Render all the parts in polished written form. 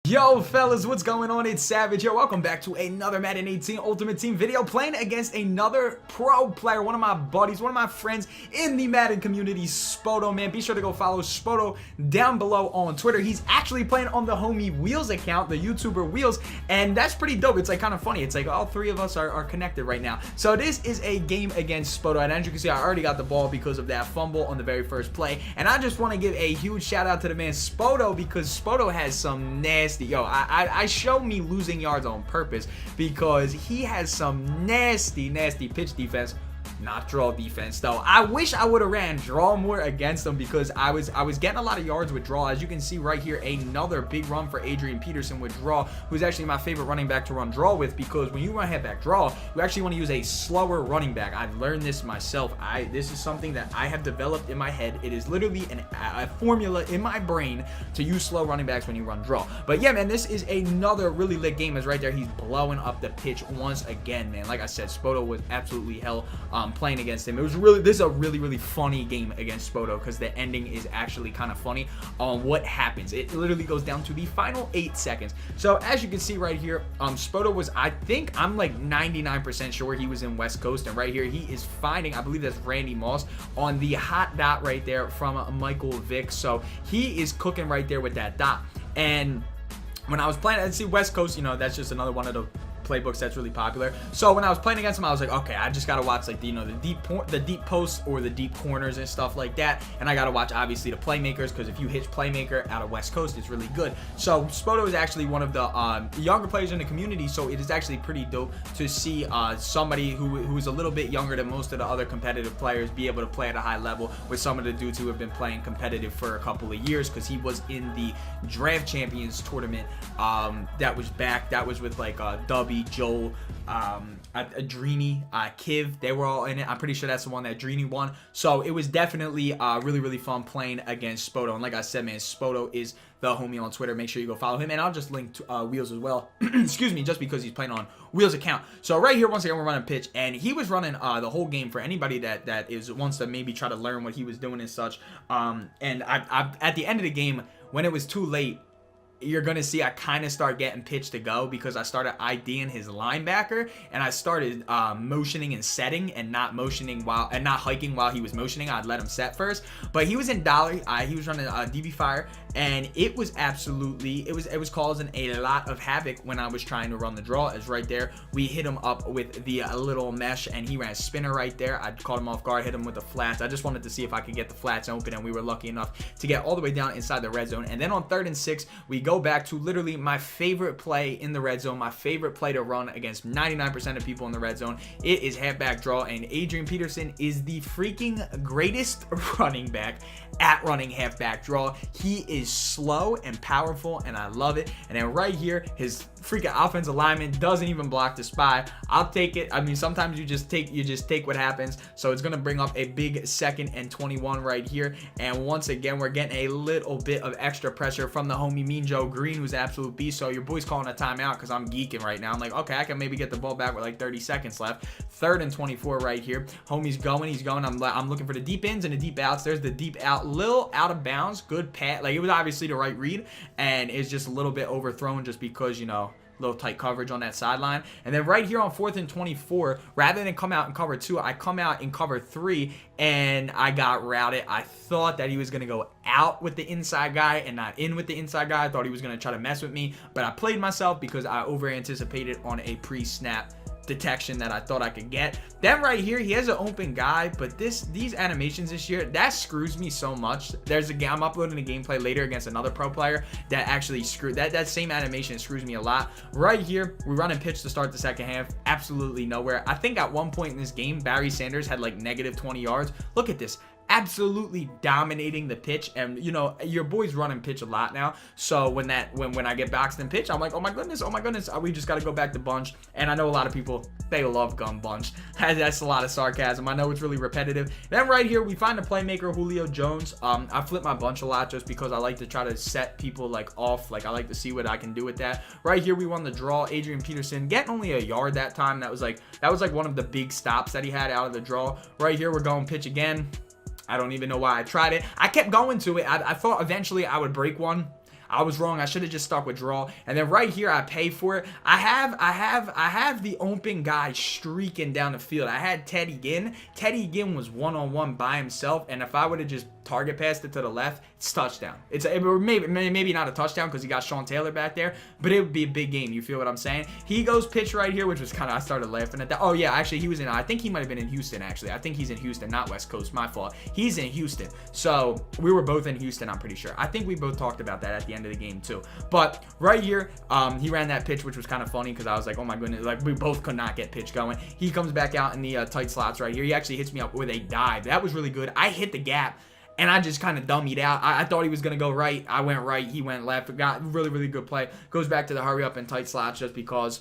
Yo fellas, what's going on? It's Savage. Yo, welcome back to another Madden 18 Ultimate Team video, playing against another pro player, one of my buddies, one of my friends in the Madden community, SPOTO, man. Be sure to go follow SPOTO down below on Twitter. He's actually playing on the homie Wheels account, the YouTuber Wheels, and that's pretty dope. It's like kind of funny. It's like all three of us are connected right now. So this is a game against SPOTO, and as you can see, I already got the ball because of that fumble on the very first play, and I just want to give a huge shout out to the man SPOTO, because SPOTO has some nasty, I show me losing yards on purpose because he has some nasty pitch defense. Not draw defense though. I wish I would have ran draw more against them because I was getting a lot of yards with draw. As you can see right here, another big run for Adrian Peterson with draw, who's actually my favorite running back to run draw with, because when you run halfback draw, you actually want to use a slower running back. I've learned this myself. This is something that I have developed in my head. It is literally a formula in my brain to use slow running backs when you run draw. But yeah, man, this is another really lit game. As right there, he's blowing up the pitch once again, man. Like I said, SPOTO was absolutely hell playing against him. This is a really funny game against SPOTO because the ending is actually kind of funny on what happens. It literally goes down to the final 8 seconds. So as you can see right here, SPOTO was, I think I'm like 99% sure he was in West Coast, and right here he is finding, I believe that's Randy Moss on the hot dot right there from Michael Vick. So he is cooking right there with that dot. And when I was playing, I see West Coast, that's just another one of the playbooks that's really popular. So when I was playing against him, I was like, okay, I just gotta watch like the deep posts or the deep corners and stuff like that, and I gotta watch obviously the playmakers, because if you hit playmaker out of West Coast, it's really good. So SPOTO is actually one of the younger players in the community, so it is actually pretty dope to see somebody who's a little bit younger than most of the other competitive players be able to play at a high level with some of the dudes who have been playing competitive for a couple of years, because he was in the Draft Champions tournament that was back. That was with like Dubby, Joel, Adrini, Kiv. They were all in it. I'm pretty sure that's the one that Adrini won. So it was definitely really fun playing against SPOTO. And like I said, man, SPOTO is the homie on Twitter. Make sure you go follow him, and I'll just link to Wheels as well. Excuse me, just because he's playing on Wheels account. So right here, once again, we're running pitch, and he was running the whole game for anybody that wants to maybe try to learn what he was doing and such. And I at the end of the game, when it was too late, you're going to see I kind of start getting pitch to go, because I started IDing his linebacker, and I started motioning and setting, and not motioning not hiking while he was motioning. I'd let him set first. But he was in dollar. He was running DB fire, and it was absolutely, it was causing a lot of havoc when I was trying to run the draw. As right there, we hit him up with the little mesh, and he ran spinner right there. I caught him off guard, hit him with the flats. I just wanted to see if I could get the flats open, and we were lucky enough to get all the way down inside the red zone. And then on 3rd and 6, we go back to literally my favorite play in the red zone, my favorite play to run against 99% of people in the red zone. It is halfback draw, and Adrian Peterson is the freaking greatest running back at running halfback draw. He is slow and powerful, and I love it. And then right here, his freaking offensive lineman doesn't even block the spy. I'll take it. I mean, sometimes you just take what happens. So it's gonna bring up a big 2nd and 21 right here. And once again, we're getting a little bit of extra pressure from the homie Mean Joe Green, who's an absolute beast. So your boy's calling a timeout because I'm geeking right now. I'm like, okay, I can maybe get the ball back with like 30 seconds left. 3rd and 24 right here. Homie's going. He's going. I'm looking for the deep ins and the deep outs. There's the deep out, little out of bounds. Good pat. Like, it was obviously the right read, and it's just a little bit overthrown just because, little tight coverage on that sideline. And then right here on 4th and 24, rather than come out in cover 2, I come out in cover 3, and I got routed. I thought that he was going to go out with the inside guy and not in with the inside guy. I thought he was going to try to mess with me, but I played myself because I over anticipated on a pre-snap detection that I thought I could get. Then right here, he has an open guy, but these animations this year, that screws me so much. There's a game, I'm uploading a gameplay later against another pro player that actually screwed that same animation screws me a lot. Right here, we run and pitch to start the second half, absolutely nowhere. I think at one point in this game, Barry Sanders had like negative 20 yards. Look at this. Absolutely dominating the pitch, and your boy's running pitch a lot now. So when I get boxed in pitch, I'm like, oh my goodness, we just got to go back to bunch. And I know a lot of people, they love gun bunch. That's a lot of sarcasm. I know it's really repetitive. Then right here, we find a playmaker, Julio Jones. I flip my bunch a lot just because I like to try to set people like off. Like, I like to see what I can do with that. Right here, we won the draw. Adrian Peterson getting only a yard that time. That was like one of the big stops that he had out of the draw. Right here, we're going pitch again. I don't even know why I tried it. I kept going to it. I thought eventually I would break one. I was wrong. I should have just stuck with draw. And then right here, I pay for it. I have the open guy streaking down the field. I had Teddy Ginn. Teddy Ginn was one-on-one by himself, and if I would have just target passed it to the left, it's touchdown. Maybe not a touchdown because he got Sean Taylor back there, but it would be a big game. You feel what I'm saying? He goes pitch right here, which was kind of, I started laughing at that. Oh yeah, actually he was in, I think he might have been in Houston actually. I think he's in Houston, not West Coast, my fault. He's in Houston. So we were both in Houston, I'm pretty sure. I think we both talked about that at the end of the game too. But right here, he ran that pitch, which was kind of funny because I was like, oh my goodness, like we both could not get pitch going. He comes back out in the tight slots right here. He actually hits me up with a dive. That was really good. I hit the gap, and I just kind of dummied out. I thought he was going to go right. I went right. He went left. Got really, really good play. Goes back to the hurry up and tight slots just because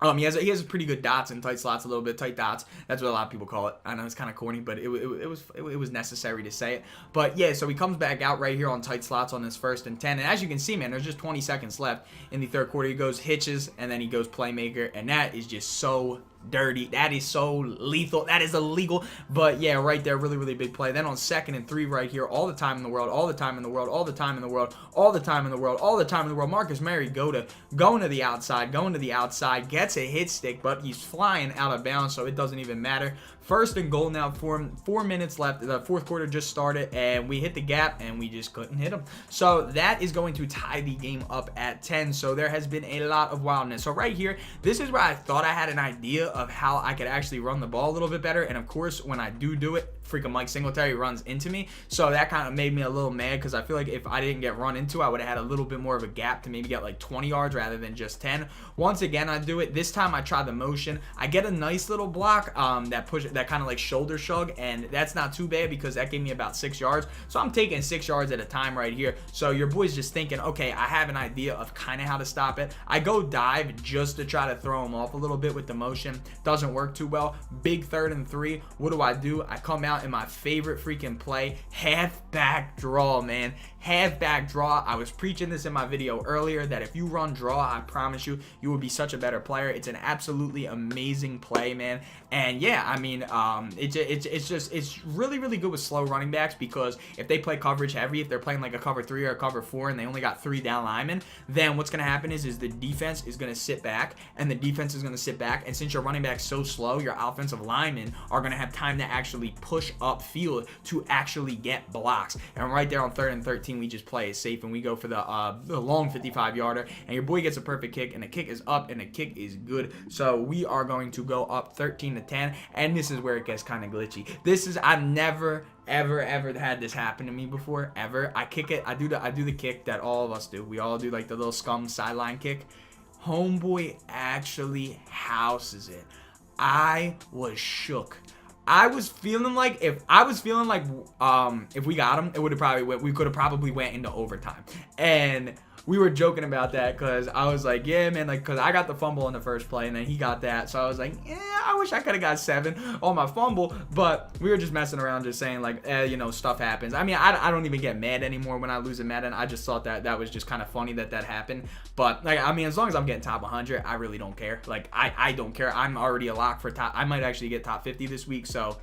he has pretty good dots and tight slots, a little bit tight dots. That's what a lot of people call it. I know it's kind of corny, but it was necessary to say it. But yeah, so he comes back out right here on tight slots on this 1st and 10. And as you can see, man, there's just 20 seconds left in the third quarter. He goes hitches, and then he goes playmaker, and that is just so dirty. That is so lethal. That is illegal. But yeah, right there, really, really big play. Then on 2nd and 3 right here, all the time in the world, all the time in the world, all the time in the world, all the time in the world, all the time in the world. Marcus Murray going to the outside, gets a hit stick, but he's flying out of bounds, so it doesn't even matter. 1st and goal now, 4 minutes left. The fourth quarter just started, and we hit the gap, and we just couldn't hit him. So that is going to tie the game up at 10. So there has been a lot of wildness. So right here, this is where I thought I had an idea of how I could actually run the ball a little bit better. And of course, when I do it, freaking Mike Singletary runs into me. So that kind of made me a little mad because I feel like if I didn't get run into, I would have had a little bit more of a gap to maybe get like 20 yards rather than just 10. Once again, I do it. This time I try the motion. I get a nice little block that kind of like shoulder shrug, and that's not too bad because that gave me about 6 yards. So I'm taking 6 yards at a time right here. So your boy's just thinking, okay, I have an idea of kind of how to stop it. I go dive just to try to throw him off a little bit with the motion. Doesn't work too well. Big 3rd and 3. What do? I come out in my favorite freaking play, halfback draw, man. Halfback draw. I was preaching this in my video earlier that if you run draw, I promise you will be such a better player. It's an absolutely amazing play, man. And yeah, I mean, it's really, really good with slow running backs because if they play coverage heavy, if they're playing like a cover 3 or a cover 4 and they only got 3 down linemen, then what's going to happen is the defense is going to sit back, and the defense is going to sit back. And since your running back's so slow, your offensive linemen are going to have time to actually push up field to actually get blocks. And right there on 3rd and 13, we just play it safe and we go for the long 55-yarder, and your boy gets a perfect kick, and the kick is up, and the kick is good. So we are going to go up 13-10, and this is where it gets kind of glitchy. I've never ever had this happen to me before, ever. I kick it, I do the kick that all of us do. We all do like the little scum sideline kick. Homeboy actually houses it. I was shook. I was feeling like if we got him, we could have probably went into overtime. And we were joking about that because I was like, yeah, man, like, because I got the fumble in the first play and then he got that. So I was like, yeah, I wish I could have got 7 on my fumble. But we were just messing around, just saying like, stuff happens. I mean, I don't even get mad anymore when I lose a Madden. I just thought that was just kind of funny that happened. But like, I mean, as long as I'm getting top 100, I really don't care. Like, I don't care. I'm already a lock for top. I might actually get top 50 this week. So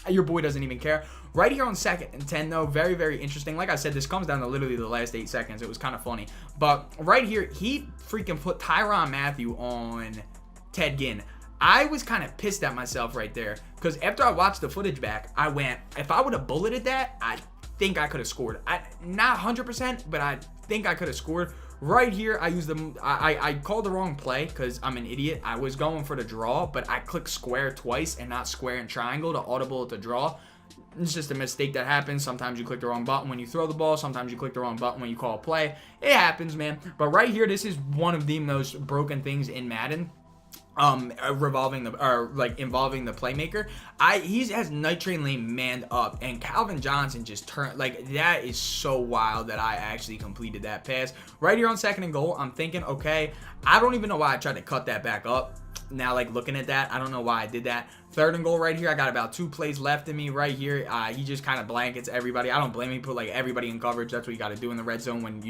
your boy doesn't even care. Right here on 2nd and 10, though, very, very interesting. Like I said, this comes down to literally the last 8 seconds. It was kind of funny. But right here, he freaking put Tyrann Mathieu on Ted Ginn. I was kind of pissed at myself right there because after I watched the footage back, I went, if I would have bulleted that, I think I could have scored. Not 100%, but I think I could have scored. Right here, I called the wrong play because I'm an idiot. I was going for the draw, but I clicked square twice and not square and triangle to audible at the draw. It's just a mistake that happens. Sometimes you click the wrong button when you throw the ball. Sometimes you click the wrong button when you call a play. It happens, man. But right here, this is one of the most broken things in Madden. Involving the playmaker. He has Night Train Lane manned up, and Calvin Johnson just turned, like, that is so wild that I actually completed that pass. Right here on 2nd and goal, I'm thinking, okay, I don't even know why I tried to cut that back up. Now, like, looking at that, I don't know why I did that. 3rd and goal right here. I got about 2 plays left in me right here. He just kind of blankets everybody. I don't blame him. Put, like, everybody in coverage. That's what you got to do in the red zone when,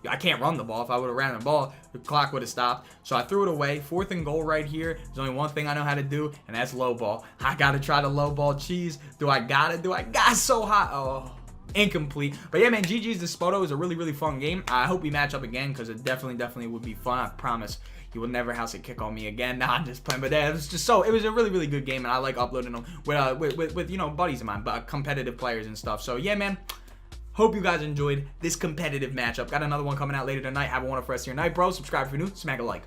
I can't run the ball. If I would have ran the ball, the clock would have stopped. So I threw it away. 4th and goal right here. There's only one thing I know how to do, and that's low ball. I got to try to low ball cheese. Do I got so hot? Oh, incomplete. But yeah, man, GG's to SPOTO. It was a really, really fun game. I hope we match up again because it definitely would be fun. I promise. He will never house a kick on me again. Nah, I'm just playing. But yeah, it was just so, it was a really, really good game, and I like uploading them with you know, buddies of mine, but competitive players and stuff. So yeah, man. Hope you guys enjoyed this competitive matchup. Got another one coming out later tonight. Have a wonderful rest of your night, bro. Subscribe if you're new. Smack a like.